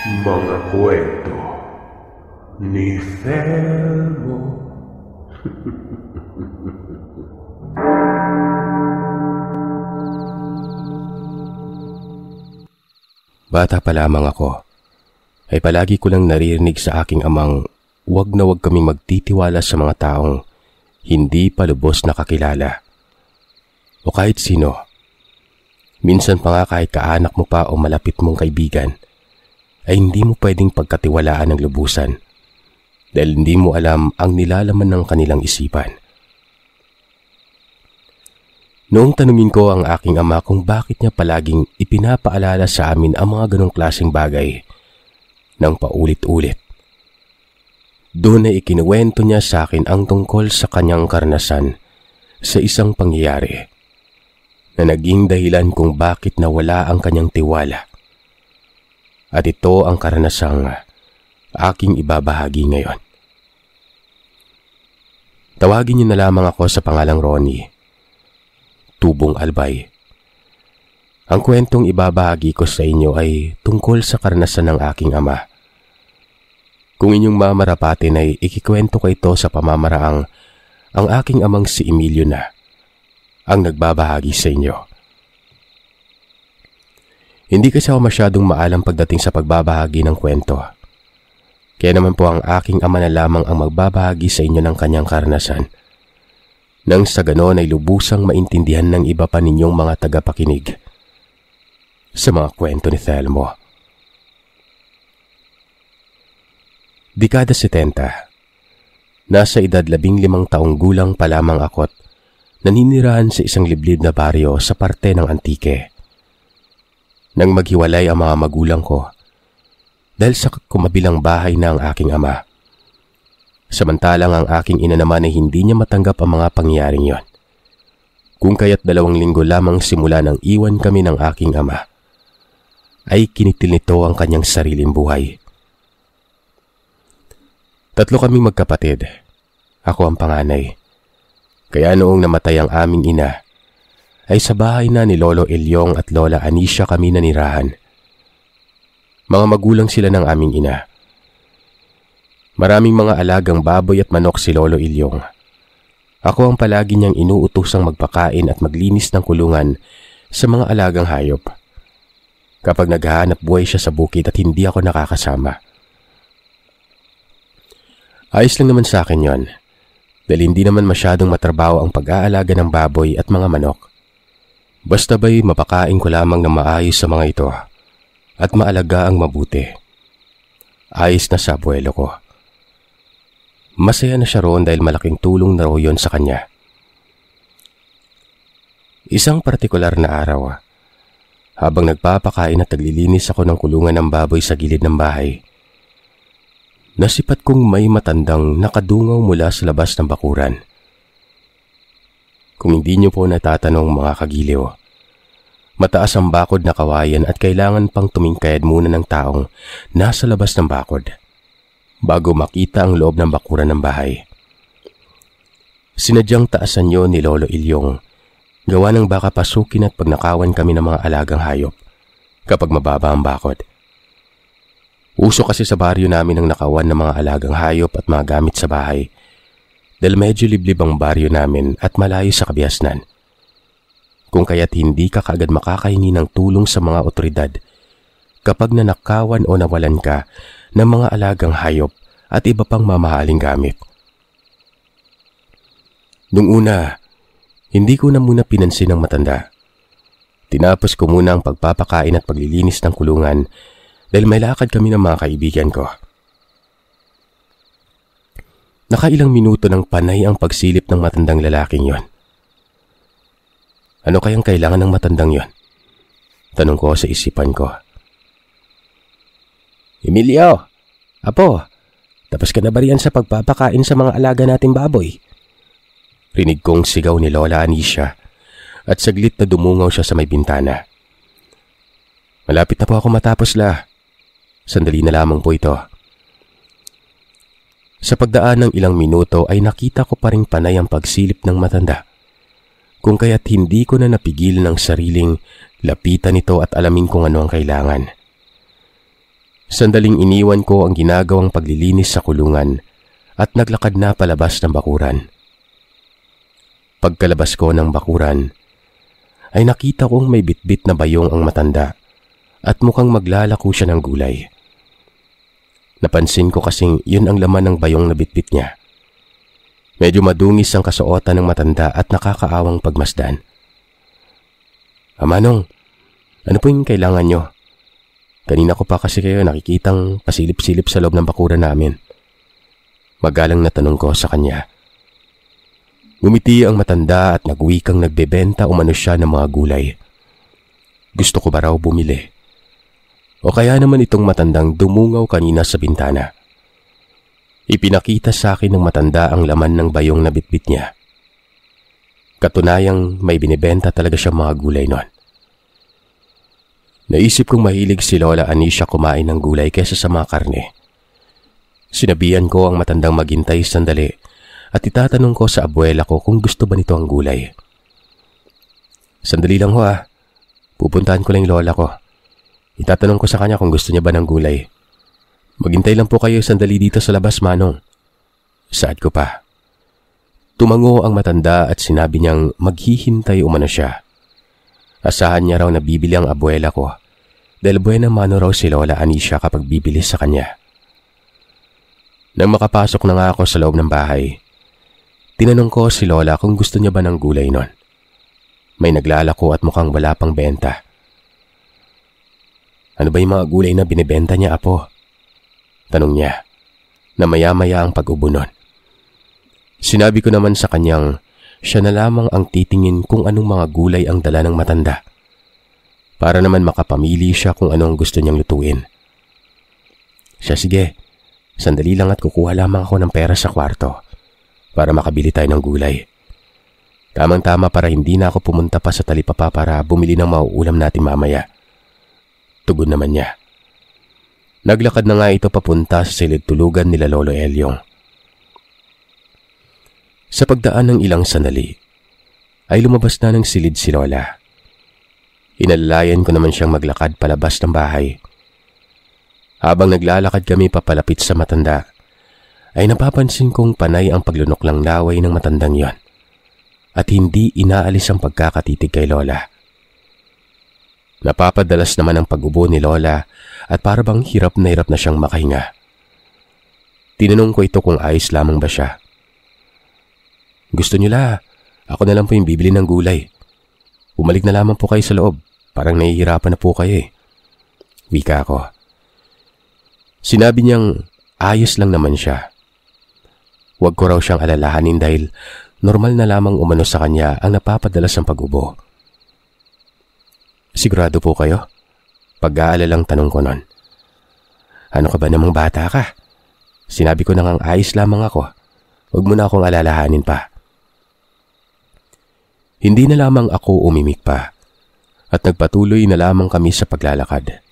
Mga kwento ni Thelmo. Bata pa lamang ako, ay palagi ko lang naririnig sa aking amang wag na wag kaming magtitiwala sa mga taong hindi pa lubos nakakilala. O kahit sino. Minsan pa nga kahit kaanak mo pa o malapit mong kaibigan, ay hindi mo pwedeng pagkatiwalaan ng lubusan dahil hindi mo alam ang nilalaman ng kanilang isipan. Noong tanungin ko ang aking ama kung bakit niya palaging ipinapaalala sa amin ang mga ganong klaseng bagay nang paulit-ulit, doon ay ikinuwento niya sa akin ang tungkol sa kanyang karanasan sa isang pangyayari na naging dahilan kung bakit nawala ang kanyang tiwala. At ito ang karanasang aking ibabahagi ngayon. Tawagin niyo na lamang ako sa pangalang Ronnie, Tubong Albay. Ang kwentong ibabahagi ko sa inyo ay tungkol sa karanasan ng aking ama. Kung inyong mamarapatin ay ikikwento ko ito sa pamamaraang ang aking amang si Emilio na ang nagbabahagi sa inyo. Hindi kasi ako masyadong maalam pagdating sa pagbabahagi ng kwento. Kaya naman po ang aking ama na lamang ang magbabahagi sa inyo ng kanyang karanasan. Nang sa ganon ay lubusang maintindihan ng iba pa ninyong mga tagapakinig sa mga kwento ni Thelmo. Dekada 70. Nasa edad 15 taong gulang pa lamang ako't naninirahan sa isang liblib na baryo sa parte ng Antique. Nang maghiwalay ang mga magulang ko dahil sa kumabilang bahay na ang aking ama. Samantalang ang aking ina naman ay hindi niya matanggap ang mga pangyayaring yon. Kung kaya't 2 linggo lamang simula nang iwan kami ng aking ama, ay kinitil nito ang kanyang sariling buhay. 3 kaming magkapatid. Ako ang panganay. Kaya noong namatay ang aming ina, ay sa bahay na ni Lolo Elyong at Lola Anisha kami nanirahan. Mga magulang sila ng aming ina. Maraming mga alagang baboy at manok si Lolo Elyong. Ako ang palagi niyang inuutosang magpakain at maglinis ng kulungan sa mga alagang hayop kapag naghahanap buhay siya sa bukid at hindi ako nakakasama. Ayos lang naman sa akin yon, dahil hindi naman masyadong matrabaho ang pag-aalaga ng baboy at mga manok. Basta ba'y mapakain ko lamang na maayos sa mga ito at maalaga ang mabuti. Ayos na sa abuelo ko. Masaya na siya roon dahil malaking tulong na raw yun sa kanya. Isang partikular na araw, habang nagpapakain at naglilinis ako ng kulungan ng baboy sa gilid ng bahay, nasipat kong may matandang nakadungaw mula sa labas ng bakuran. Kung hindi niyo po natatanong mga kagiliw, mataas ang bakod na kawayan at kailangan pang tumingkayad muna ng taong nasa labas ng bakod bago makita ang loob ng bakuran ng bahay. Sinadyang taasan yun ni Lolo Ilyong, gawa ng baka pasukin at pagnakawan kami ng mga alagang hayop kapag mababa ang bakod. Uso kasi sa baryo namin ang nakawan ng mga alagang hayop at mga gamit sa bahay dahil medyo liblib ang baryo namin at malayo sa kabiasnan. Kung kaya't hindi ka kaagad makakahingi ng tulong sa mga otoridad kapag nanakawan o nawalan ka ng mga alagang hayop at iba pang mamahaling gamit. Nung una, hindi ko na muna pinansin ang matanda. Tinapos ko muna ang pagpapakain at paglilinis ng kulungan dahil may lakad kami ng mga kaibigan ko. Nakailang minuto ng panay ang pagsilip ng matandang lalaking yon. Ano kayang kailangan ng matandang yon? Tanong ko sa isipan ko. Emilio! Apo! Tapos ka na ba riyan sa pagpapakain sa mga alaga nating baboy? Rinig kong sigaw ni Lola Anisha at saglit na dumungaw siya sa may bintana. Malapit na po ako matapos la. Sandali na lamang po ito. Sa pagdaan ng ilang minuto ay nakita ko pa ring panay ang pagsilip ng matanda. Kung kaya't hindi ko na napigil ng sariling lapitan ito at alamin kung ano ang kailangan. Sandaling iniwan ko ang ginagawang paglilinis sa kulungan at naglakad na palabas ng bakuran. Pagkalabas ko ng bakuran, ay nakita kong may bitbit na bayong ang matanda at mukhang maglalako siya ng gulay. Napansin ko kasing yun ang laman ng bayong na bitbit niya. Medyo madungis ang kasuotan ng matanda at nakakaawang pagmasdan. Manong, ano po yung kailangan nyo? Kanina ko pa kasi kayo nakikitang pasilip-silip sa loob ng bakuran namin. Magalang na tanong ko sa kanya. Ngumiti ang matanda at nagwikang nagbebenta umano siya ng mga gulay. Gusto ko ba raw bumili? O kaya naman itong matandang dumungaw kanina sa bintana. Ipinakita sa akin ng matanda ang laman ng bayong na bitbit niya. Katunayang may binibenta talaga siya mga gulay noon. Naisip kong mahilig si Lola Anisha kumain ng gulay kaysa sa mga karne. Sinabihan ko ang matandang maghintay sandali at itatanong ko sa abuela ko kung gusto ba nito ang gulay. Sandali lang ho ah. Pupuntahan ko lang yung lola ko. Itatanong ko sa kanya kung gusto niya ba ng gulay. Maghintay lang po kayo sandali dito sa labas, Manong. Saad ko pa. Tumango ang matanda at sinabi niyang maghihintay umano siya. Asahan niya raw na bibili ang abuela ko dahil buena mano raw si Lola Anisha kapag bibili sa kanya. Nang makapasok na nga ako sa loob ng bahay, tinanong ko si Lola kung gusto niya ba ng gulay nun. May naglalako at mukhang wala pang benta. Ano ba yung mga gulay na binibenta niya, Apo? Tanong niya, na maya-maya ang pag-ubo nun. Sinabi ko naman sa kanyang siya na lamang ang titingin kung anong mga gulay ang dala ng matanda. Para naman makapamili siya kung anong gusto niyang lutuin. Siya, sige, sandali lang at kukuha lamang ako ng pera sa kwarto para makabili tayo ng gulay. Tamang-tama para hindi na ako pumunta pa sa talipapa para bumili ng mauulam natin mamaya. Tugon naman niya. Naglakad na nga ito papunta sa silid tulugan nila Lolo Elyong. Sa pagdaan ng ilang sandali, ay lumabas na ng silid si Lola. Inalalayan ko naman siyang maglakad palabas ng bahay. Habang naglalakad kami papalapit sa matanda, ay napapansin kong panay ang paglunok lang laway ng matandang yon at hindi inaalis ang pagkakatitig kay Lola. Napapadalas naman ang pag-ubo ni Lola at parabang hirap na siyang makahinga. Tinanong ko ito kung ayos lamang ba siya. Gusto niyo la, ako na lang po yung bibili ng gulay. Bumalik na lamang po kayo sa loob, parang nahihirapan na po kayo eh. Wika ko. Sinabi niyang ayos lang naman siya. Huwag ko raw siyang alalahanin dahil normal na lamang umano sa kanya ang napapadalas ng pag-ubo. Sigurado po kayo? Pag-aalalang tanong ko nun. Ano ka ba namang bata ka? Sinabi ko na ngang ayos lamang ako. Huwag mo na akong alalahanin pa. Hindi na lamang ako umimik pa at nagpatuloy na lamang kami sa paglalakad.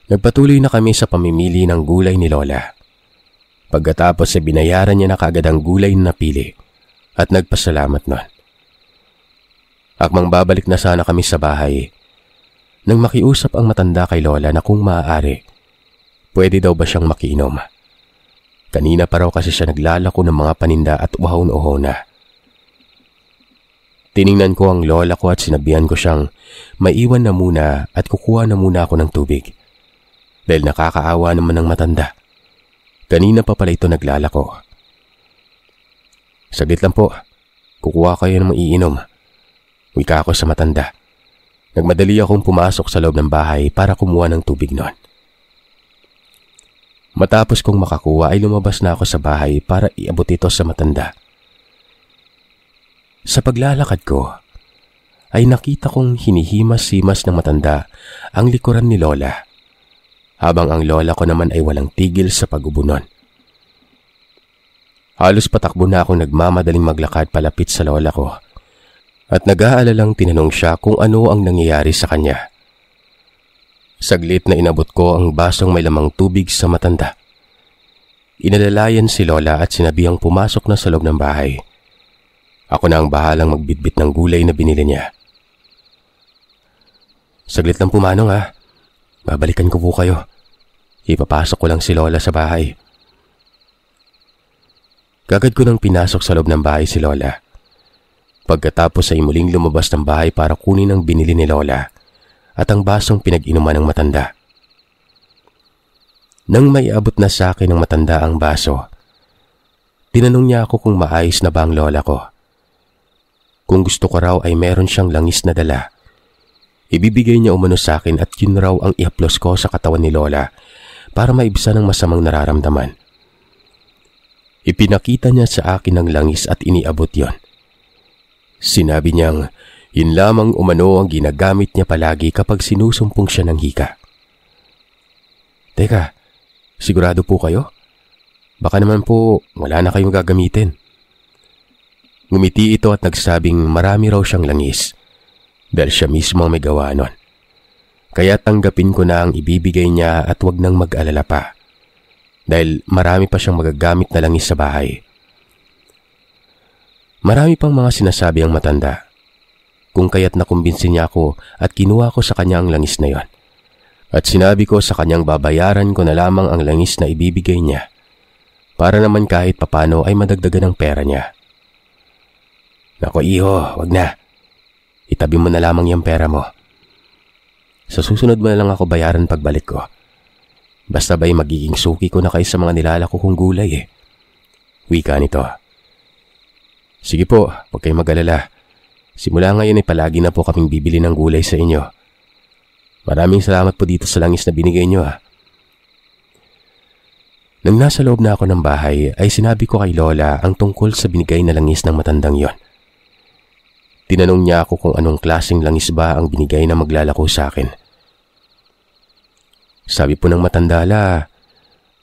Nagpatuloy na kami sa pamimili ng gulay ni Lola. Pagkatapos ay binayaran niya na kaagad ang gulay na napili at nagpasalamat nun. Akmang babalik na sana kami sa bahay nang makiusap ang matanda kay Lola na kung maaari, pwede daw ba siyang makiinom. Kanina pa raw kasi siya naglalako ng mga paninda at uhaw-uhaw na. Tiningnan ko ang lola ko at sinabihan ko siyang maiwan na muna at kukuha na muna ako ng tubig. Dahil nakakaawa naman ng matanda. Kanina pa pala ito naglalako. Saglit lang po, kukuha kayo ng maiinom. Wika ako sa matanda. Nagmadali akong pumasok sa loob ng bahay para kumuha ng tubig noon. Matapos kong makakuha ay lumabas na ako sa bahay para iabot ito sa matanda. Sa paglalakad ko, ay nakita kong hinihimas-himas ng matanda ang likuran ni Lola, habang ang lola ko naman ay walang tigil sa pag-ubo nun. Halos patakbo na akong nagmamadaling maglakad palapit sa lola ko at nag-aalalang tinanong siya kung ano ang nangyayari sa kanya. Saglit na inabot ko ang basong may lamang tubig sa matanda. Inalalayan si Lola at sinabihang pumasok na sa loob ng bahay. Ako na ang bahalang magbitbit ng gulay na binili niya. Saglit lang pumanong ha. Babalikan ko po kayo. Ipapasok ko lang si Lola sa bahay. Kagad ko nang pinasok sa loob ng bahay si Lola. Pagkatapos ay muling lumabas ng bahay para kunin ang binili ni Lola at ang basong pinag-inuman ng matanda. Nang maiabot na sa akin ng matanda ang baso, tinanong niya ako kung maayos na ba ang lola ko. Kung gusto ko raw ay meron siyang langis na dala. Ibibigay niya umano sa akin at yun raw ang ihaplos ko sa katawan ni Lola para maibsan ang masamang nararamdaman. Ipinakita niya sa akin ang langis at iniabot yon. Sinabi niyang yun lamang umano ang ginagamit niya palagi kapag sinusumpong siya ng hika. Teka, sigurado po kayo? Baka naman po wala na kayong gagamitin. Ngumiti ito at nagsabing marami raw siyang langis dahil siya mismo ang may gawa nun. Kaya tanggapin ko na ang ibibigay niya at wag nang mag-alala pa dahil marami pa siyang magagamit na langis sa bahay. Marami pang mga sinasabi ang matanda. Kung kaya't nakumbinsin niya ako at kinuha ko sa kanya ang langis na yon. At sinabi ko sa kanyang babayaran ko na lamang ang langis na ibibigay niya para naman kahit papano ay madagdagan ang pera niya. Nako iho, wag na. Itabi mo na lamang yung pera mo. Sa susunod mo na lang ako bayaran pagbalik ko. Basta ba'y magiging suki ko na kayo sa mga nilalako kong gulay eh. Wika nito. Sige po, huwag kayong mag-alala. Simula ngayon ay palagi na po kaming bibili ng gulay sa inyo. Maraming salamat po dito sa langis na binigay nyo ha. Nang nasa loob na ako ng bahay ay sinabi ko kay Lola ang tungkol sa binigay na langis ng matandang yon. Tinanong niya ako kung anong klaseng langis ba ang binigay na maglalako sa akin. Sabi po ng matanda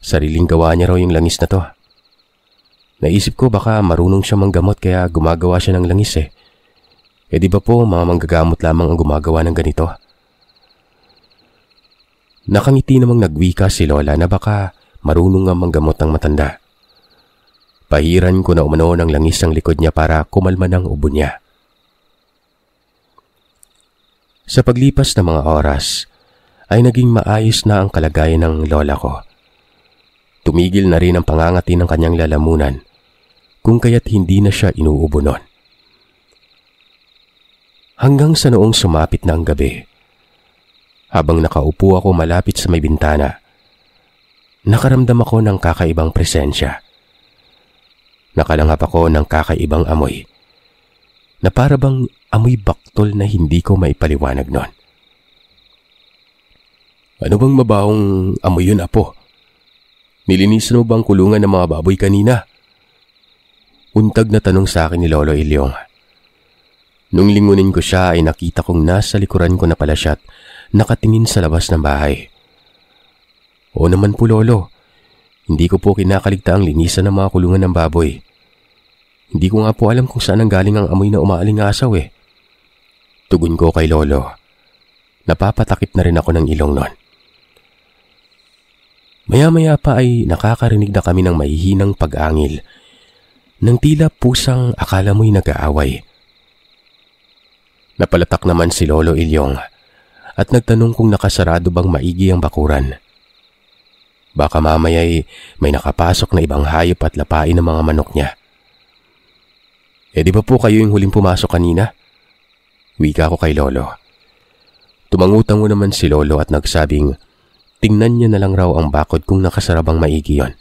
sariling gawa niya raw yung langis na to. Naisip ko baka marunong siya manggamot kaya gumagawa siya ng langis eh. Eh di ba po mga manggagamot lamang ang gumagawa ng ganito? Nakangiti namang nagwika si Lola na baka marunong nga manggamot ang matanda. Pahiran ko na umano ng langis ang likod niya para kumalma ng ubo niya. Sa paglipas ng mga oras, ay naging maayos na ang kalagayan ng lola ko. Tumigil na rin ang pangangati ng kanyang lalamunan, kung kaya't hindi na siya inuubo nun. Hanggang sa noong sumapit na ang gabi, habang nakaupo ako malapit sa may bintana, nakaramdam ako ng kakaibang presensya. Nakalangap ako ng kakaibang amoy, na para bang amoy baktol na hindi ko maipaliwanag nun. Ano bang mabahong amoy yun, Apo? Nilinisan mo bang kulungan ng mga baboy kanina? Untag na tanong sa akin ni Lolo Ilyong. Nung lingunin ko siya ay nakita kong nasa likuran ko na pala siya at nakatingin sa labas ng bahay. Oo naman po, Lolo. Hindi ko po kinakaligta ang linisan ng mga kulungan ng baboy. Hindi ko nga po alam kung saan ang galing ang amoy na umaalingasaw eh. Tugon ko kay Lolo. Napapatakip na rin ako ng ilong nun. Maya-maya pa ay nakakarinig na kami ng mahihinang pag-angil nang tila pusang akala mo'y nag-aaway. Napalatak naman si Lolo Ilyong at nagtanong kung nakasarado bang maigi ang bakuran. Baka mamaya'y may nakapasok na ibang hayop at lapain ng mga manok niya. Eh di ba po kayo yung huling pumasok kanina? Wika ko kay Lolo. Tumangutango naman si Lolo at nagsabing tingnan niya na lang raw ang bakod kung nakasarabang maigi yon.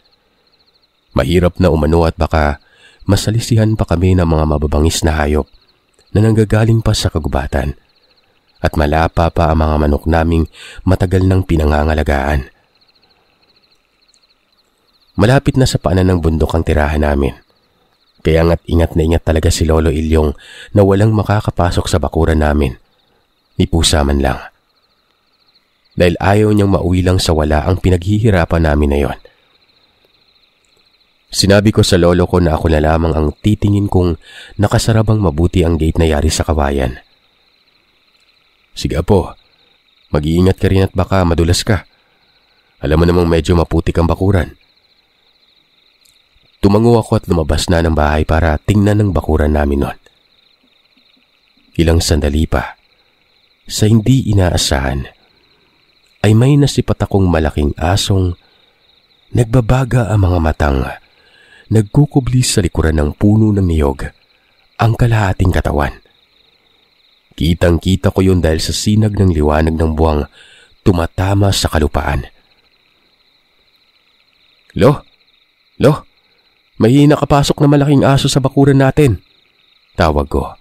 Mahirap na umano at baka masalisihan pa kami ng mga mababangis na hayop na nanggagaling pa sa kagubatan at malapa pa ang mga manok naming matagal nang pinangangalagaan. Malapit na sa paanan ng bundok ang tirahan namin. Kaya nga't ingat na ingat talaga si Lolo Ilyong na walang makakapasok sa bakuran namin. Ni pusa man lang. Dahil ayaw niyang mauwi lang sa wala ang pinaghihirapan namin na yon. Sinabi ko sa lolo ko na ako na lamang ang titingin kung nakasarabang mabuti ang gate na yari sa kawayan. Sige Apo, mag-iingat ka rin at baka madulas ka. Alam mo namang medyo maputik ang bakuran. Tumango ako at lumabas na ng bahay para tingnan ang bakuran namin nun. Ilang sandali pa, sa hindi inaasahan, ay may nasipat akong malaking asong nagbabaga ang mga matang, nagkukubli sa likuran ng puno ng niyog ang kalahating katawan. Kitang-kita ko yun dahil sa sinag ng liwanag ng buwang tumatama sa kalupaan. Lo, may nakapasok na malaking aso sa bakuran natin, tawag ko.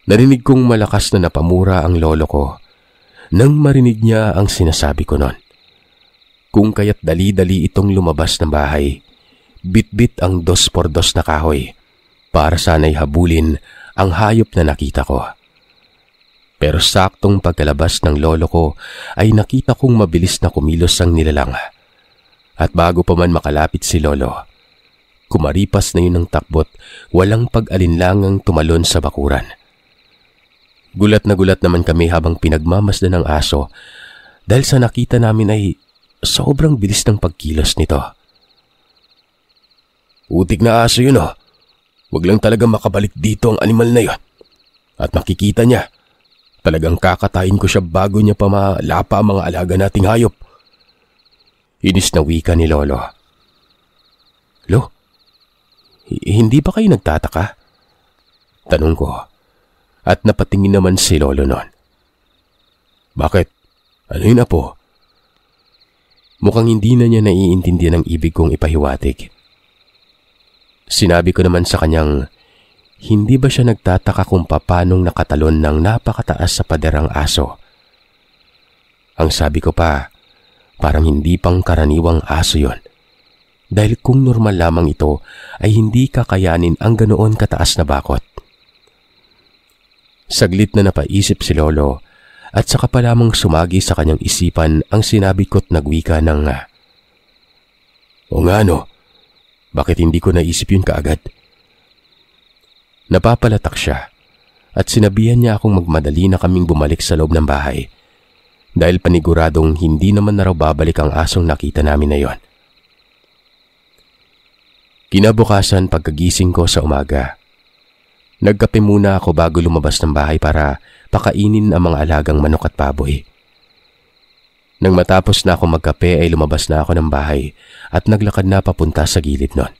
Narinig kong malakas na napamura ang lolo ko nang marinig niya ang sinasabi ko noon. Kung kaya't dali-dali itong lumabas ng bahay, bit-bit ang 2x2 na kahoy para sana'y habulin ang hayop na nakita ko. Pero saktong pagkalabas ng lolo ko ay nakita kong mabilis na kumilos ang nilalang. At bago pa man makalapit si lolo, kumaripas na yun ng takbot, walang pag-alinlangang tumalon sa bakuran. Gulat na gulat naman kami habang pinagmamasdan ng aso dahil sa nakita namin ay sobrang bilis ng pagkilos nito. Utik na aso yun oh. Huwag lang talaga makabalik dito ang animal na yun. At makikita niya, talagang kakatayin ko siya bago niya pa malapa ang mga alaga nating hayop. Inis na wika ni lolo. Lo, hindi ba kayo nagtataka? Tanong ko. At napatingin naman si lolo noon. Bakit? Ano yun, apo? Mukhang hindi na niya naiintindihan ang ibig kong ipahiwatig. Sinabi ko naman sa kanyang, hindi ba siya nagtataka kung papanong nakatalon ng napakataas sa paderang aso? Ang sabi ko pa, parang hindi pang karaniwang aso yon. Dahil kung normal lamang ito, ay hindi kakayanin ang ganoon kataas na bakot. Saglit na napaisip si lolo at saka pa lamang sumagi sa kanyang isipan ang sinabi ko't nagwika ng, O nga no, bakit hindi ko naisip yun kaagad? Napapalatak siya at sinabihan niya akong magmadali na kaming bumalik sa loob ng bahay dahil paniguradong hindi naman na raw babalik ang asong nakita namin na yon. Kinabukasan pagkagising ko sa umaga, nagkape muna ako bago lumabas ng bahay para pakainin ang mga alagang manok at baboy. Nang matapos na ako magkape ay lumabas na ako ng bahay at naglakad na papunta sa gilid nun.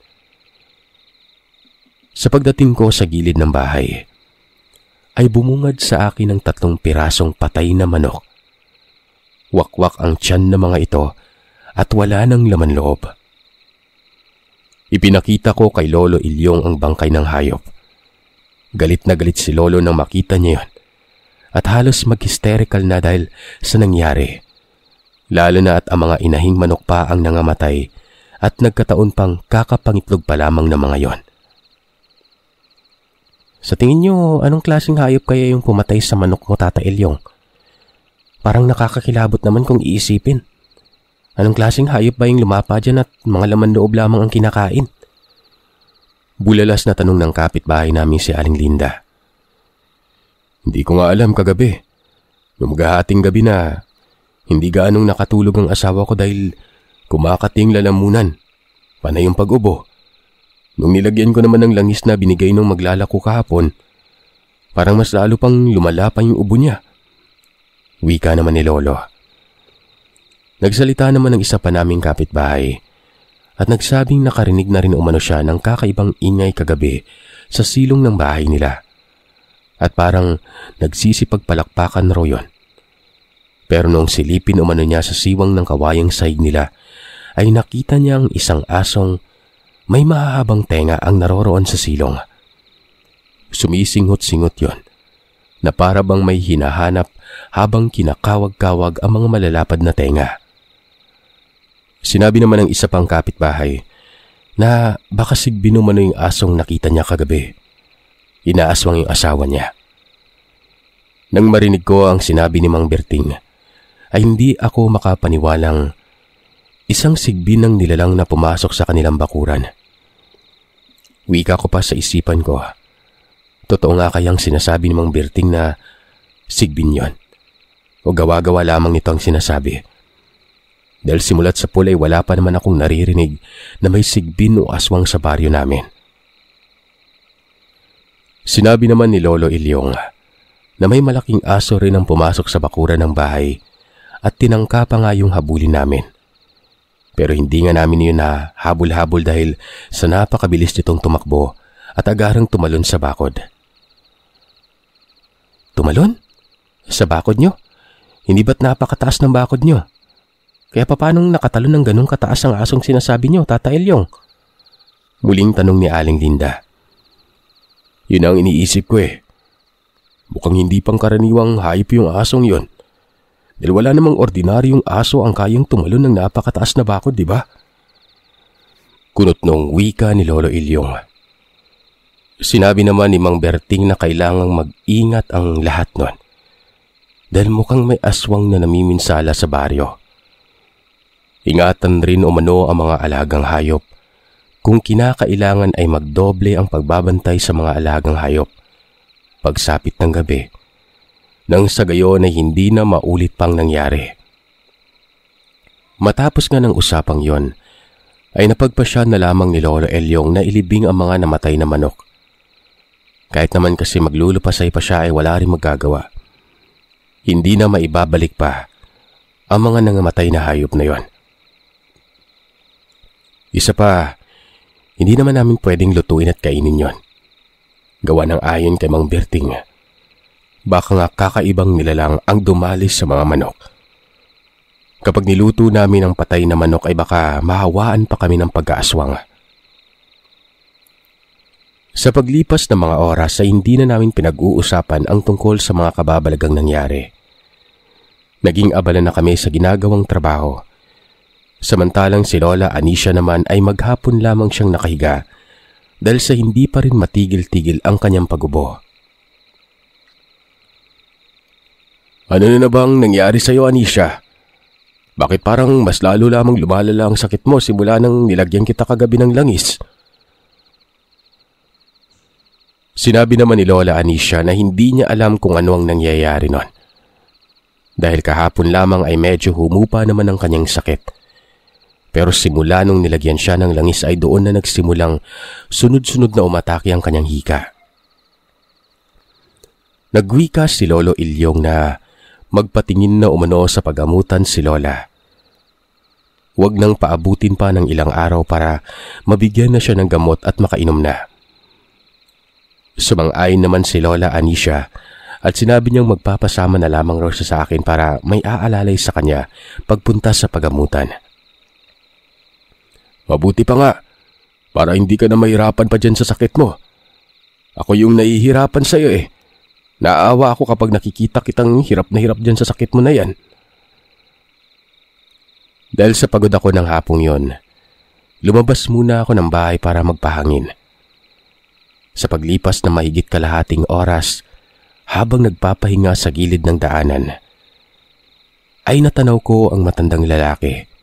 Sa pagdating ko sa gilid ng bahay, ay bumungad sa akin ng 3 pirasong patay na manok. Wakwak ang tiyan ng mga ito at wala nang laman loob. Ipinakita ko kay Lolo Ilyong ang bangkay ng hayop. Galit na galit si lolo nang makita niya yun at halos mag-hysterical na dahil sa nangyari. Lalo na at ang mga inahing manok pa ang nangamatay at nagkataon pang kakapangitlog pa lamang ng mga yon. Sa tingin niyo, anong klaseng hayop kaya yung pumatay sa manok mo, Tata Ilyong? Parang nakakakilabot naman kung iisipin. Anong klaseng hayop ba yung lumapa dyan at mga laman loob lamang ang kinakain? Bulalas na tanong ng kapitbahay namin si Aling Linda. Hindi ko nga alam kagabi. Nung maghahating gabi na, hindi gaanong nakatulog ang asawa ko dahil kumakating lalamunan. Panay yung pag-ubo. Nung nilagyan ko naman ng langis na binigay nung maglalako kahapon, parang mas lalo pang lumala pa yung ubo niya. Wika naman ni Lolo. Nagsalita naman ng isa pa naming kapitbahay at nagsabing nakarinig na rin umano siya ng kakaibang ingay kagabi sa silong ng bahay nila. At parang nagsisipagpalakpakan raw yun. Pero nung silipin umano niya sa siwang ng kawayang sahig nila, ay nakita niya ang isang asong may mahahabang tenga ang naroroon sa silong. Sumisinghot-singhot yon, na para bang may hinahanap habang kinakawag-kawag ang mga malalapad na tenga. Sinabi naman ng isa pang kapitbahay na baka sigbin umano yung asong nakita niya kagabi. Inaaswang yung asawa niya. Nang marinig ko ang sinabi ni Mang Berting, ay hindi ako makapaniwalang isang sigbin ng nilalang na pumasok sa kanilang bakuran. Wika ko pa sa isipan ko, totoo nga kayang sinasabi ni Mang Berting na sigbin yon? O gawa-gawa lamang nito ang sinasabi? Dahil simulat sa pulay wala pa naman akong naririnig na may sigbin o aswang sa baryo namin. Sinabi naman ni Lolo Ilyong na may malaking aso rin ang pumasok sa bakuran ng bahay at tinangka pa nga yung habulin namin. Pero hindi nga namin yun na habol-habol dahil sa napakabilis nitong tumakbo at agarang tumalon sa bakod. Tumalon? Sa bakod nyo? Hindi ba't napakataas ng bakod nyo? Kaya paanong nakatalon ng ganong kataas ang asong sinasabi nyo, Tata Elyong? Muling tanong ni Aling Linda. Yun ang iniisip ko eh. Mukhang hindi pang karaniwang hayop yung asong yon. Dahil wala namang ordinaryong aso ang kayang tumalon ng napakataas na bakod, di ba? Kunot nung wika ni Lolo Ilyong. Sinabi naman ni Mang Berting na kailangang mag-ingat ang lahat nun. Dahil mukhang may aswang na namiminsala sa baryo. Ingatan rin umano ang mga alagang hayop. Kung kinakailangan ay magdoble ang pagbabantay sa mga alagang hayop pagsapit ng gabi, nang sa gayon ay hindi na maulit pang nangyari. Matapos nga ng usapang yon, ay napagpasya na lamang ni Lolo Elyong na ilibing ang mga namatay na manok. Kahit naman kasi maglulupasay pa siya ay wala rin magagawa. Hindi na maibabalik pa ang mga nangamatay na hayop na yon. Isa pa, hindi naman namin pwedeng lutuin at kainin yon. Gawa ng ayon kay Mang Berting. Baka nga kakaibang nilalang ang dumalis sa mga manok. Kapag niluto namin ang patay na manok ay baka mahawaan pa kami ng pag-aaswang. Sa paglipas ng mga oras ay hindi na namin pinag-uusapan ang tungkol sa mga kababalagang nangyari. Naging abala na kami sa ginagawang trabaho. Samantalang si Lola Anisha naman ay maghapon lamang siyang nakahiga dahil sa hindi pa rin matigil-tigil ang kanyang pagubo. Ano na bang nangyari sa iyo, Anisha? Bakit parang mas lalo lamang lumalala ang sakit mo simula nang nilagyan kita kagabi ng langis? Sinabi naman ni Lola Anisha na hindi niya alam kung ano ang nangyayari nun. Dahil kahapon lamang ay medyo humupa naman ang kanyang sakit. Pero simula nung nilagyan siya ng langis ay doon na nagsimulang sunod-sunod na umatake ang kanyang hika. Nagwika si Lolo Ilyong na magpatingin na umano sa pagamutan si Lola. Huwag nang paabutin pa ng ilang araw para mabigyan na siya ng gamot at makainom na. Sumang-ayon naman si Lola Anisha at sinabi niyang magpapasama na lamang raw siya sa akin para may aalalay sa kanya pagpunta sa pagamutan. Mabuti pa nga, para hindi ka na mahirapan pa dyan sa sakit mo. Ako yung nahihirapan sa'yo eh. Naawa ako kapag nakikita kitang hirap na hirap dyan sa sakit mo na yan. Dahil sa pagod ako ng hapong yon, lumabas muna ako ng bahay para magpahangin. Sa paglipas ng mahigit kalahating oras, habang nagpapahinga sa gilid ng daanan, ay natanaw ko ang matandang lalaki.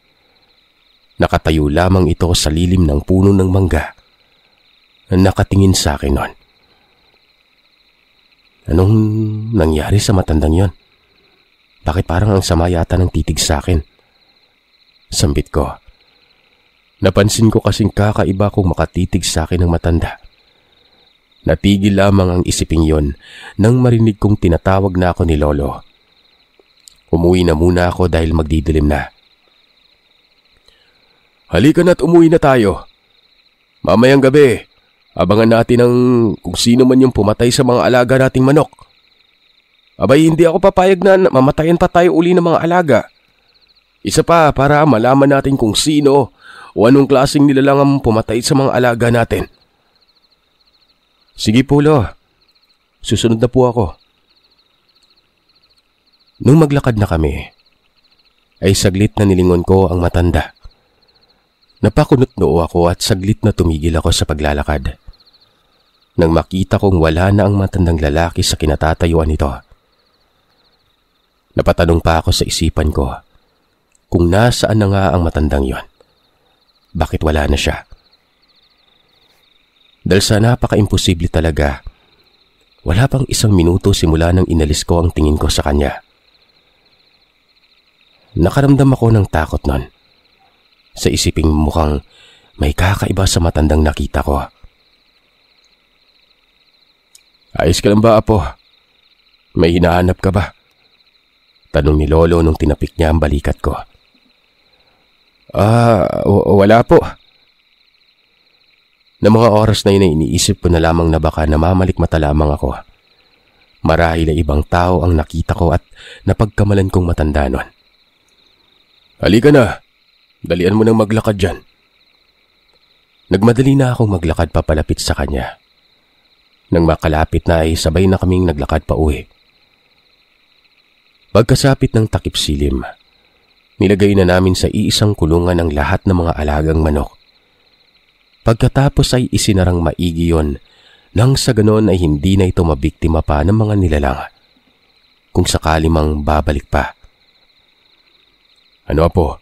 Nakatayo lamang ito sa lilim ng puno ng mangga. Nakatingin sa akin nun. Anong nangyari sa matandang yon? Bakit parang ang sama yata ng titig sa akin? Sambit ko. Napansin ko kasing kakaiba kung makatitig sa akin ng matanda. Natigil lamang ang isiping yon nang marinig kong tinatawag na ako ni Lolo. Umuwi na muna ako dahil magdidilim na. Halika na't umuwi na tayo. Mamayang gabi, abangan natin ang kung sino man yung pumatay sa mga alaga nating manok. Abay, hindi ako papayag na mamatayan pa tayo uli ng mga alaga. Isa pa para malaman natin kung sino o anong klaseng nilalang ang pumatay sa mga alaga natin. Sige po, Lo. Susunod na po ako. Nung maglakad na kami, ay saglit na nilingon ko ang matanda. Napakunot noo ako at saglit na tumigil ako sa paglalakad. Nang makita kong wala na ang matandang lalaki sa kinatatayuan nito. Napatanong pa ako sa isipan ko kung nasaan na nga ang matandang yon. Bakit wala na siya? Dahil sa napaka-imposible talaga, wala pang isang minuto simula nang inalis ko ang tingin ko sa kanya. Nakaramdam ako ng takot nun. Sa isiping mukhang may kakaiba sa matandang nakita ko. Ayos ka lang ba, Apo? May hinahanap ka ba? Tanong ni Lolo nung tinapik niya ang balikat ko. Wala po. Na mga oras na yun ay iniisip ko na lamang na baka namamalikmata lamang ako. Marahil ay ibang tao ang nakita ko at napagkamalan kong matanda nun. Halika na, dalian mo nang maglakad dyan. Nagmadali na akong maglakad papalapit sa kanya. Nang makalapit na ay sabay na kaming naglakad pa uwi. Pagkasapit ng takip silim, nilagay na namin sa iisang kulungan ang lahat ng mga alagang manok. Pagkatapos ay isinarang maigi yon, nang sa ganon ay hindi na ito mabiktima pa ng mga nilalang, kung sakali mang babalik pa. Ano apo?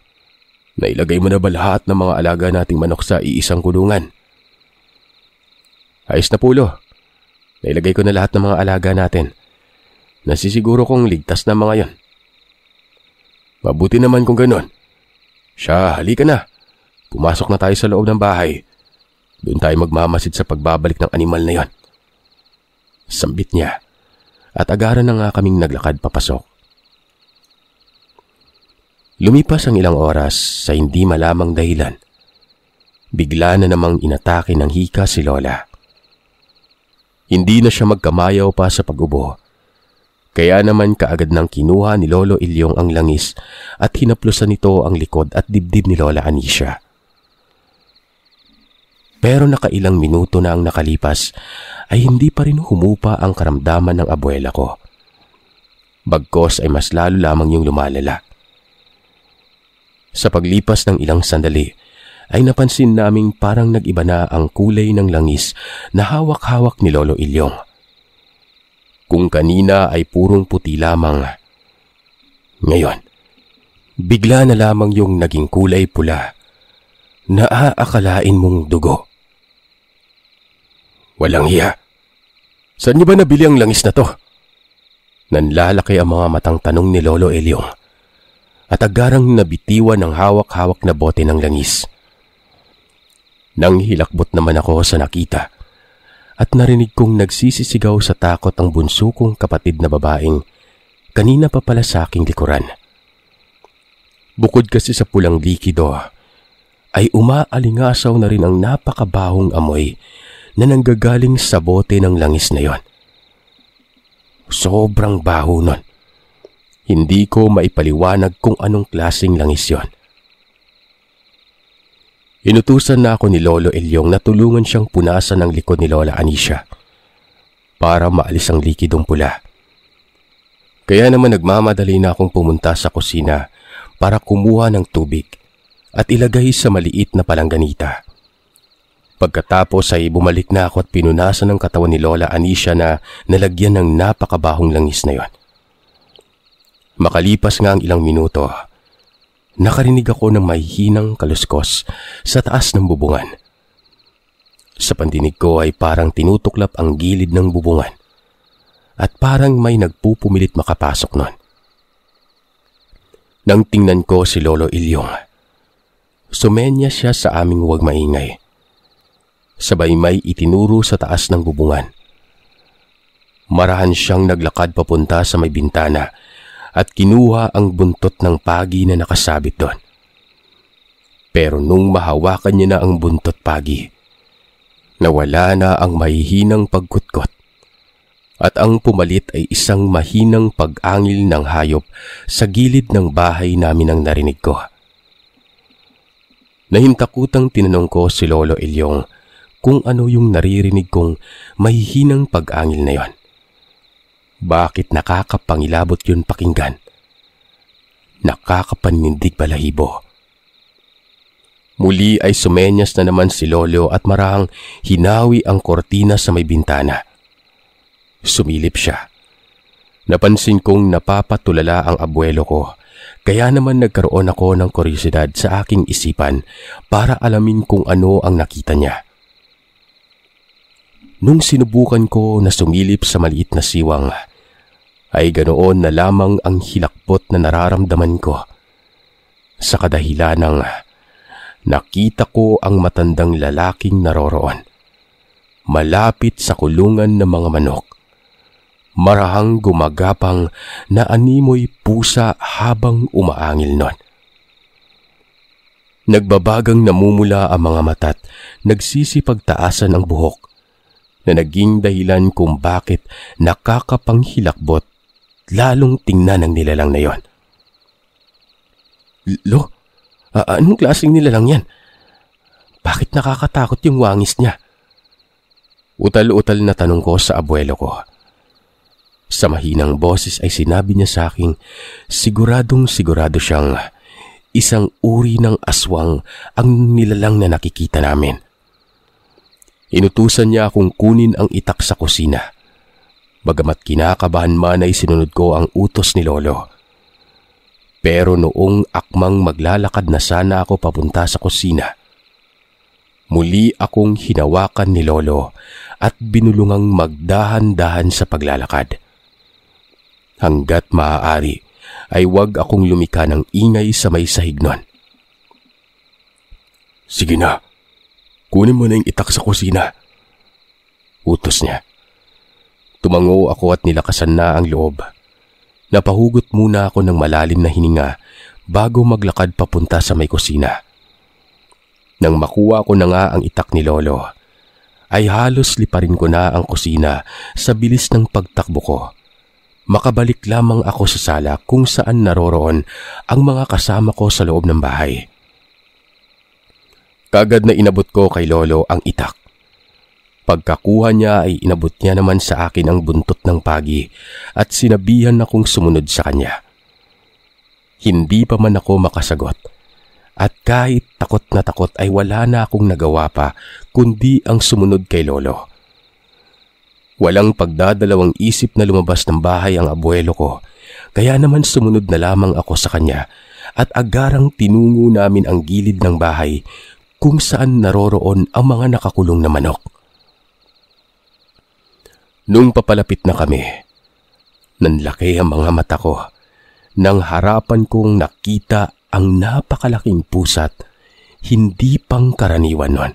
Nailagay mo na ba lahat ng mga alaga nating manok sa iisang kulungan? Ayos na pulo. Nailagay ko na lahat ng mga alaga natin. Nasisiguro kong ligtas na mga yon. Mabuti naman kung ganon. Siya, halika na. Pumasok na tayo sa loob ng bahay. Doon tayo magmamasid sa pagbabalik ng animal na yon. Sambit niya at agaran na nga kaming naglakad papasok. Lumipas ang ilang oras sa hindi malamang dahilan. Bigla na namang inatake ng hika si Lola. Hindi na siya magkamayaw pa sa pag-ubo. Kaya naman kaagad nang kinuha ni Lolo Ilyong ang langis at hinaplusan nito ang likod at dibdib ni Lola Anisha. Pero nakailang minuto na ang nakalipas ay hindi pa rin humupa ang karamdaman ng abuela ko. Bagkos ay mas lalo lamang yung lumalala. Sa paglipas ng ilang sandali ay napansin naming parang nag-iba na ang kulay ng langis na hawak-hawak ni Lolo Ilyong. Kung kanina ay purong puti lamang, ngayon, bigla na lamang yung naging kulay pula na aakalain mong dugo. Walang hiya. Saan niyo ba nabili ang langis na to? Nanlalaki ang mga matang tanong ni Lolo Ilyong at agarang nabitiwan ng hawak-hawak na bote ng langis. Nang hilakbot naman ako sa nakita at narinig kong nagsisisigaw sa takot ang bunso kong kapatid na babaeng kanina pa pala sa aking likuran. Bukod kasi sa pulang likido, ay umaalingasaw na rin ang napakabahong amoy na nanggagaling sa bote ng langis na yon. Sobrang baho nun. Hindi ko maipaliwanag kung anong klaseng langis yon. Inutusan na ako ni Lolo Ilyong na tulungan siyang punasan ang likod ni Lola Anisha para maalis ang likidong pula. Kaya naman nagmamadali na akong pumunta sa kusina para kumuha ng tubig at ilagay sa maliit na palangganita. Pagkatapos ay bumalik na ako at pinunasan ang katawan ni Lola Anisha na nalagyan ng napakabahong langis na yon. Makalipas nga ang ilang minuto, nakarinig ako ng mahihinang kaluskos sa taas ng bubungan. Sa pandinig ko ay parang tinutuklap ang gilid ng bubungan at parang may nagpupumilit makapasok nun. Nang tingnan ko si Lolo Ilyong, sumenya siya sa aming huwag maingay. Sabay may itinuro sa taas ng bubungan. Marahan siyang naglakad papunta sa may bintana at kinuha ang buntot ng pagi na nakasabit doon. Pero nung mahawakan niya na ang buntot pagi, nawala na ang mahihinang pagkutkot at ang pumalit ay isang mahinang pag-angil ng hayop sa gilid ng bahay namin ang narinig ko. Nahintakutang tinanong ko si Lolo Ilyong kung ano yung naririnig kong mahihinang pag-angil na yon. Bakit nakakapangilabot yun pakinggan? Nakakapanindig balahibo. Muli ay sumenyas na naman si Lolo at marahang hinawi ang kortina sa may bintana. Sumilip siya. Napansin kong napapatulala ang abuelo ko, kaya naman nagkaroon ako ng kuryosidad sa aking isipan para alamin kung ano ang nakita niya. Nung sinubukan ko na sumilip sa maliit na siwang, ay ganoon na lamang ang hilakbot na nararamdaman ko. Sa kadahilanang nakita ko ang matandang lalaking naroroon, malapit sa kulungan ng mga manok. Marahang gumagapang na animoy pusa habang umaangil nun. Nagbabagang namumula ang mga mata't nagsisipagtaasan ang buhok na naging dahilan kung bakit nakakapanghilakbot lalong tingnan ng nilalang na yon. Lo, anong klaseng nilalang yan? Bakit nakakatakot yung wangis niya? Utal-utal na tanong ko sa abuelo ko. Sa mahinang boses ay sinabi niya sa akin, sigurado siyang isang uri ng aswang ang nilalang na nakikita namin. Inutusan niya akong kunin ang itak sa kusina. Bagamat kinakabahan man ay sinunod ko ang utos ni Lolo. Pero noong akmang maglalakad na sana ako papunta sa kusina, muli akong hinawakan ni Lolo at binulungang magdahan-dahan sa paglalakad. Hanggat maaari ay huwag akong lumika ng ingay sa may sahig nun. Sige na, kunin mo na yung itak sa kusina. Utos niya. Tumango ako at nilakasan na ang loob. Napahugot muna ako ng malalim na hininga bago maglakad papunta sa may kusina. Nang makuha ko na nga ang itak ni Lolo, ay halos liparin ko na ang kusina sa bilis ng pagtakbo ko. Makabalik lamang ako sa sala kung saan naroroon ang mga kasama ko sa loob ng bahay. Kagad na inabot ko kay Lolo ang itak. Pagkakuha niya ay inabot niya naman sa akin ang buntot ng pagi at sinabihan akong sumunod sa kanya. Hindi pa man ako makasagot at kahit takot na takot ay wala na akong nagawa pa kundi ang sumunod kay Lolo. Walang pagdadalawang isip na lumabas ng bahay ang abuelo ko, kaya naman sumunod na lamang ako sa kanya at agarang tinungo namin ang gilid ng bahay kung saan naroroon ang mga nakakulong na manok. Nung papalapit na kami, nanlaki ang mga mata ko nang harapan kong nakita ang napakalaking pusa't hindi pang karaniwan nun.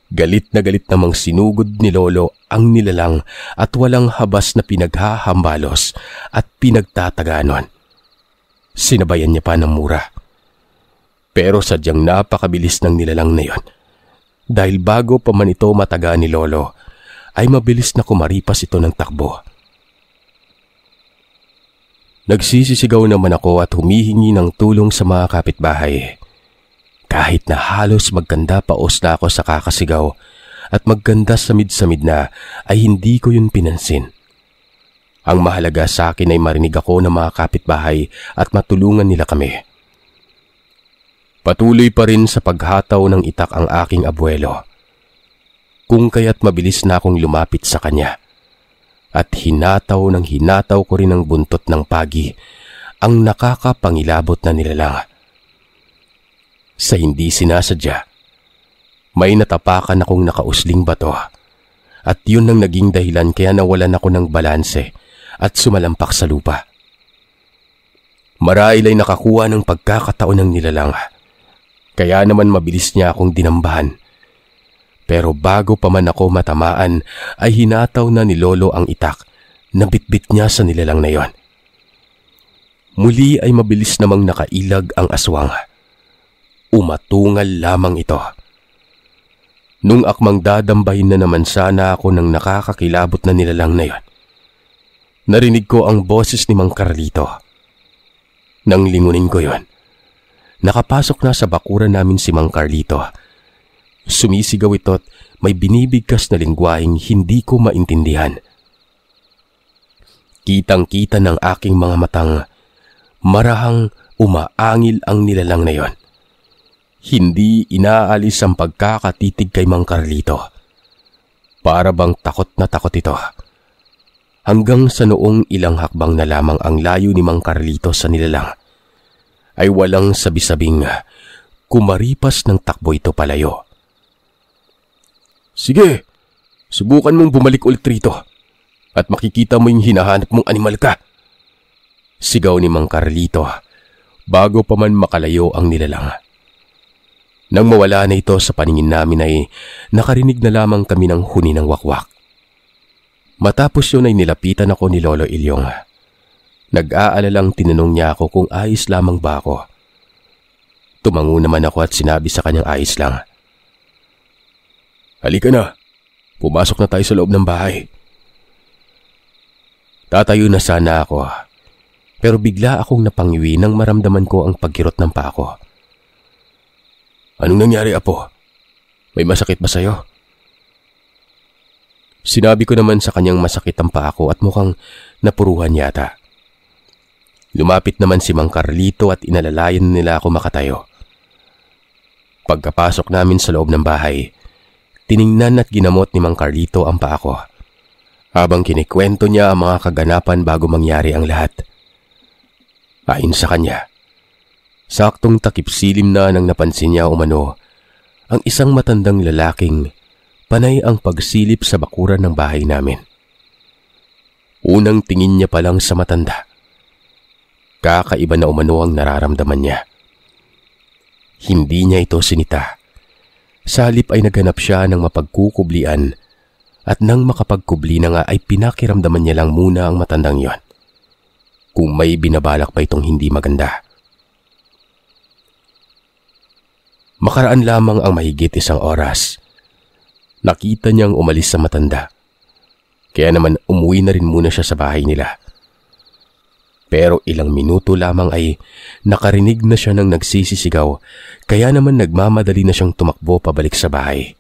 Galit na galit namang sinugod ni Lolo ang nilalang at walang habas na pinaghahambalos at pinagtataganon. Sinabayan niya pa ng mura. Pero sadyang napakabilis ng nilalang na yon. Dahil bago pa man ito mataga ni Lolo, ay mabilis na kumaripas ito ng takbo. Nagsisisigaw naman ako at humihingi ng tulong sa mga kapitbahay. Kahit na halos magkanda paos na ako sa kakasigaw at magkanda samid-samid na ay hindi ko yun pinansin. Ang mahalaga sa akin ay marinig ako ng mga kapitbahay at matulungan nila kami. Patuloy pa rin sa paghataw ng itak ang aking abuelo. Kung kaya't mabilis na akong lumapit sa kanya. At hinataw ko rin ang buntot ng pagi ang nakakapangilabot na nilalang. Sa hindi sinasadya, may natapakan akong nakausling bato at yun ang naging dahilan kaya nawalan ako ng balanse at sumalampak sa lupa. Marahil ay nakakuha ng pagkakataon ng nilalang, kaya naman mabilis niya akong dinambahan. Pero bago pa man ako matamaan ay hinataw na ni Lolo ang itak na bitbit niya sa nilalang na yon. Muli ay mabilis namang nakailag ang aswang. Umatungal lamang ito. Nung akmang dadambahin na naman sana ako ng nakakakilabot na nilalang na yon, narinig ko ang boses ni Mang Carlito. Nang lingunin ko yon, nakapasok na sa bakuran namin si Mang Carlito. Sumisigaw ito't may binibigkas na lingwaheng hindi ko maintindihan. Kitang-kita ng aking mga matang marahang umaangil ang nilalang na yon. Hindi inaalis ang pagkakatitig kay Mang Carlito. Para bang takot na takot ito. Hanggang sa noong ilang hakbang na lamang ang layo ni Mang Carlito sa nilalang, ay walang sabi-sabing kumaripas ng takbo ito palayo. Sige, subukan mong bumalik ulit rito at makikita mo yung hinahanap mong animal ka. Sigaw ni Mang Carlito bago pa man makalayo ang nilalang. Nang mawala na ito sa paningin namin ay nakarinig na lamang kami ng huni ng wakwak. Matapos yun ay nilapitan ako ni Lolo Ilyong. Nag-aalalang tinanong niya ako kung ayos lamang ba ako. Tumango naman ako at sinabi sa kanyang ayos lang. Halika na, pumasok na tayo sa loob ng bahay. Tatayo na sana ako, pero bigla akong napangiwi nang maramdaman ko ang pagkirot ng paa ko. Anong nangyari, Apo? May masakit ba sa'yo? Sinabi ko naman sa kanyang masakit ang paa ko at mukhang napuruhan yata. Lumapit naman si Mang Carlito at inalalayan nila ako makatayo. Pagkapasok namin sa loob ng bahay, tiningnan at ginamot ni Mang Carlito ang paa ko, habang kinikwento niya ang mga kaganapan bago mangyari ang lahat. Ayon sa kanya, saktong takip-silim na nang napansin niya umano ang isang matandang lalaking panay ang pagsilip sa bakuran ng bahay namin. Unang tingin niya pa lang sa matanda, kakaiba na umano ang nararamdaman niya. Hindi niya ito sinita. Sa halip ay naghanap siya ng mapagkukublian at nang makapagkubli na nga ay pinakiramdaman niya lang muna ang matandang yon kung may binabalak pa itong hindi maganda. Makaraan lamang ang mahigit isang oras. Nakita niyang umalis sa matanda. Kaya naman umuwi na rin muna siya sa bahay nila. Pero ilang minuto lamang ay nakarinig na siya ng nagsisisigaw, kaya naman nagmamadali na siyang tumakbo pabalik sa bahay.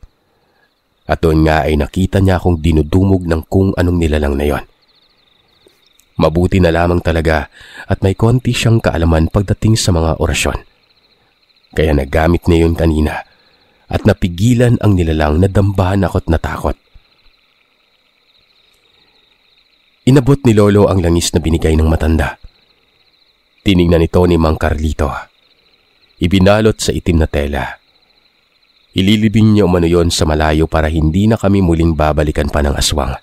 At doon nga ay nakita niya akong dinudumog ng kung anong nilalang na yon. Mabuti na lamang talaga at may konti siyang kaalaman pagdating sa mga orasyon. Kaya nagamit niya yun kanina at napigilan ang nilalang na dambahan ako't natakot. Inabot ni Lolo ang langis na binigay ng matanda. Tiningnan ito ni Mang Carlito. Ibinalot sa itim na tela. Ililibing niya umano yon sa malayo para hindi na kami muling babalikan pa ng aswang.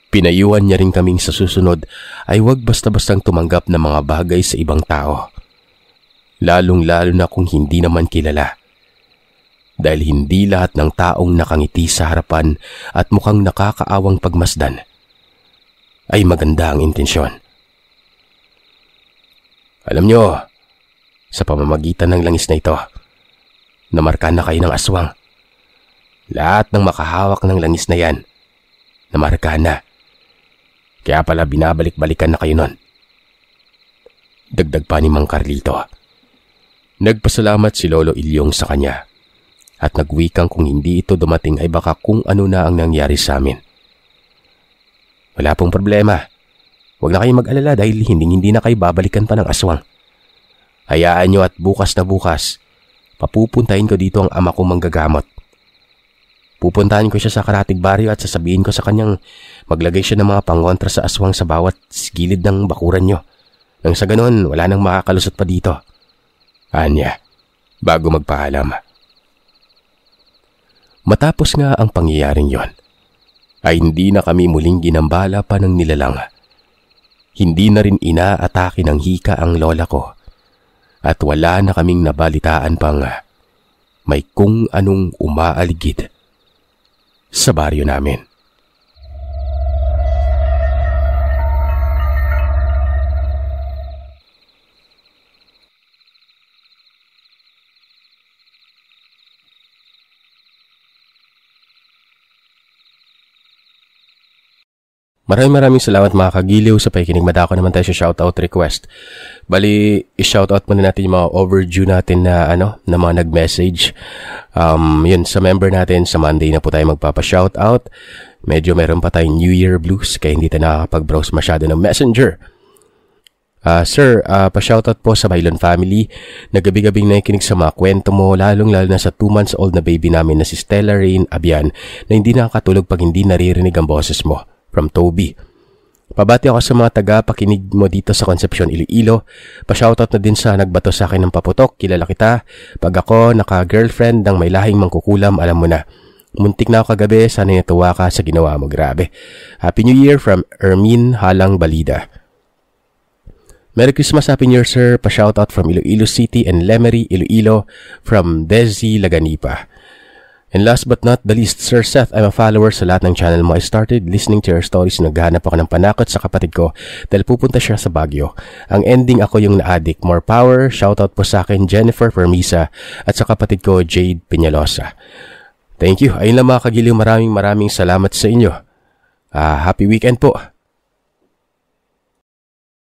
Pinayuhan niya rin kaming sa susunod ay huwag basta-bastang tumanggap ng mga bagay sa ibang tao. Lalong-lalo na kung hindi naman kilala. Dahil hindi lahat ng taong nakangiti sa harapan at mukhang nakakaawang pagmasdan ay maganda ang intensyon. Alam nyo, sa pamamagitan ng langis na ito, namarka na kayo ng aswang. Lahat ng makahawak ng langis na yan, namarka na. Kaya pala binabalik-balikan na kayo nun. Dagdag pa ni Mang Carlito. Nagpasalamat si Lolo Ilyong sa kanya at nagwikang kung hindi ito dumating ay baka kung ano na ang nangyari sa amin. Wala pong problema. Huwag na kayong mag-alala dahil hindi na kayo babalikan pa ng aswang. Hayaan nyo at bukas na bukas, papupuntahin ko dito ang ama kong manggagamot. Pupuntahin ko siya sa Karatig Baryo at sasabihin ko sa kanyang maglagay siya ng mga pangontra sa aswang sa bawat gilid ng bakuran nyo. Nang sa ganon, wala nang makakalusot pa dito. Anya, bago magpaalam. Matapos nga ang pangyayaring yon, ay hindi na kami muling ginambala pa ng nilalang. Hindi na rin inaatake ng hika ang lola ko at wala na kaming nabalitaan pang may kung anong umaaligid sa baryo namin. Maraming salamat mga kagiliw sa pakikinig. Madako naman tayo sa shoutout request. Bali, i-shoutout muna natin yung mga overdue natin na na mga nag-message. Yun, sa member natin, sa Monday na po tayo magpapa-shoutout. Medyo meron pa tayong New Year blues kaya hindi tayo nakakapag-browse masyado ng messenger. Sir, pa-shoutout po sa Bailon family. Nagabi-gabing nakikinig sa mga kwento mo, lalong-lalo na sa 2 months old na baby namin na si Stella Rain Abian na hindi nakakatulog pag hindi naririnig ang boses mo. From Toby. Pabati ako sa mga taga-pakinig mo dito sa Concepcion, Iloilo. Pa-shoutout na din sa nagbato sa akin ng paputok. Kilala kita. Pag ako naka-girlfriend ng may lahing mangkukulam, alam mo na. Muntik na ako kagabi. Sana natuwa ka sa ginawa mo. Grabe. Happy New Year from Ermin Halang Balida. Merry Christmas, Happy New Year, sir. Pa-shoutout from Iloilo City and Lemery, Iloilo from Desi Laganipa. And last but not the least, Sir Seth, I'm a follower sa lahat ng channel mo. I started listening to your stories na naghahanap ako ng panakot sa kapatid ko dahil pupunta siya sa Baguio. Ang ending, ako yung na-addict. More power. Shoutout po sa akin, Jennifer Permisa, at sa kapatid ko, Jade Peñalosa. Thank you. Ayun lang mga kagiliw, maraming salamat sa inyo. Happy weekend po.